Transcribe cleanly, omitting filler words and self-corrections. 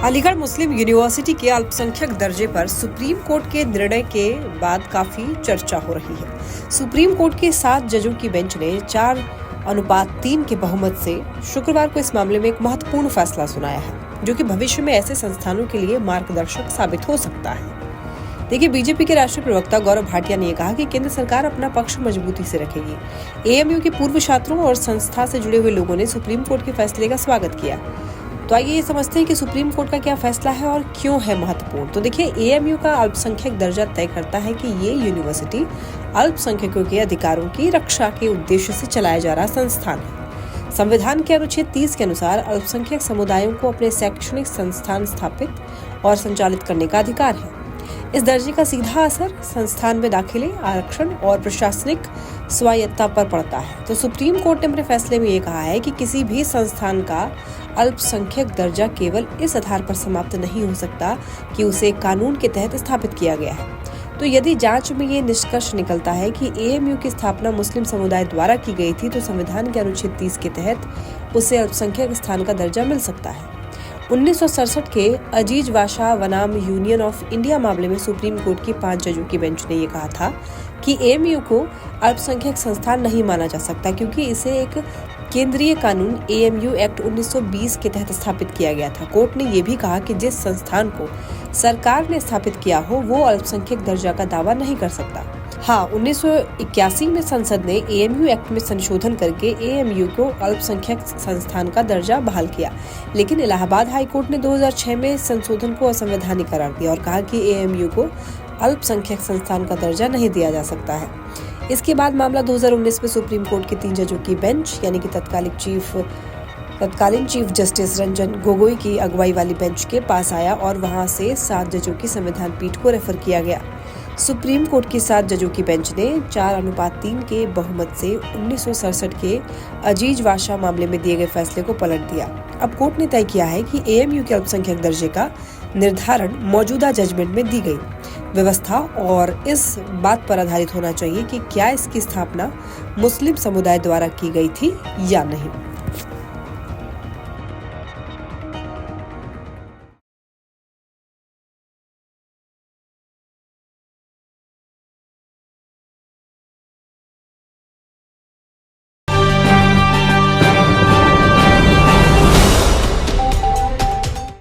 अलीगढ़ मुस्लिम university के अल्पसंख्यक दर्जे पर सुप्रीम कोर्ट के निर्णय के बाद काफी चर्चा हो रही है। सुप्रीम कोर्ट के 7 जजों की बेंच ने 4:3 के बहुमत से शुक्रवार को इस मामले में एक महत्वपूर्ण फैसला सुनाया है, जो कि भविष्य में ऐसे संस्थानों के लिए मार्गदर्शक साबित हो सकता है। देखिए, बीजेपी के राष्ट्रीय प्रवक्ता गौरव भाटिया ने कहा कि केंद्र सरकार अपना पक्ष मजबूती से रखेगी। एएमयू के पूर्व छात्रों और संस्था से जुड़े हुए लोगों ने सुप्रीम कोर्ट के फैसले का स्वागत किया। तो आइए ये समझते हैं कि सुप्रीम कोर्ट का क्या फैसला है और क्यों है महत्वपूर्ण। तो देखिए, एएमयू का अल्पसंख्यक दर्जा तय करता है कि ये यूनिवर्सिटी अल्पसंख्यकों के अधिकारों की रक्षा के उद्देश्य से चलाया जा रहा संस्थान है। संविधान के अनुच्छेद 30 के अनुसार अल्पसंख्यक समुदायों को अपने शैक्षणिक संस्थान स्थापित और संचालित करने का अधिकार है। इस दर्जे का सीधा असर संस्थान में दाखिले, आरक्षण और प्रशासनिक स्वायत्तता पर पड़ता है। तो सुप्रीम कोर्ट ने अपने फैसले में ये कहा है कि किसी भी संस्थान का अल्पसंख्यक दर्जा केवल इस आधार पर समाप्त नहीं हो सकता कि उसे कानून के तहत स्थापित किया गया है। तो यदि जांच में ये निष्कर्ष निकलता है कि एएमयू की स्थापना मुस्लिम समुदाय द्वारा की गई थी, तो संविधान के अनुच्छेद 30 के तहत उसे अल्पसंख्यक स्थान का दर्जा मिल सकता है। 1967 के अजीज वाशा वनाम यूनियन ऑफ इंडिया मामले में सुप्रीम कोर्ट की 5 जजों की बेंच ने यह कहा था कि एएमयू को अल्पसंख्यक संस्थान नहीं माना जा सकता, क्योंकि इसे एक केंद्रीय कानून एएमयू एक्ट 1920 के तहत स्थापित किया गया था। कोर्ट ने यह भी कहा कि जिस संस्थान को सरकार ने स्थापित किया हो वो अल्पसंख्यक दर्जा का दावा नहीं कर सकता। हाँ, 1981 में संसद ने एएमयू एक्ट में संशोधन करके एएमयू को अल्पसंख्यक संस्थान का दर्जा बहाल किया, लेकिन इलाहाबाद हाई कोर्ट ने 2006 में संशोधन को असंवैधानिक करार दिया और कहा कि एएमयू को अल्पसंख्यक संस्थान का दर्जा नहीं दिया जा सकता है। इसके बाद मामला 2019 में सुप्रीम कोर्ट के 3 जजों की बेंच यानी कि तत्कालीन चीफ जस्टिस रंजन गोगोई की अगुवाई वाली बेंच के पास आया और वहां से 7 जजों की संविधान पीठ को रेफर किया गया। सुप्रीम कोर्ट की 7 जजों की बेंच ने 4:3 के बहुमत से 1967 के अजीज वाशा मामले में दिए गए फैसले को पलट दिया। अब कोर्ट ने तय किया है कि एएमयू के अल्पसंख्यक दर्जे का निर्धारण मौजूदा जजमेंट में दी गई व्यवस्था और इस बात पर आधारित होना चाहिए कि क्या इसकी स्थापना मुस्लिम समुदाय द्वारा की गई थी या नहीं।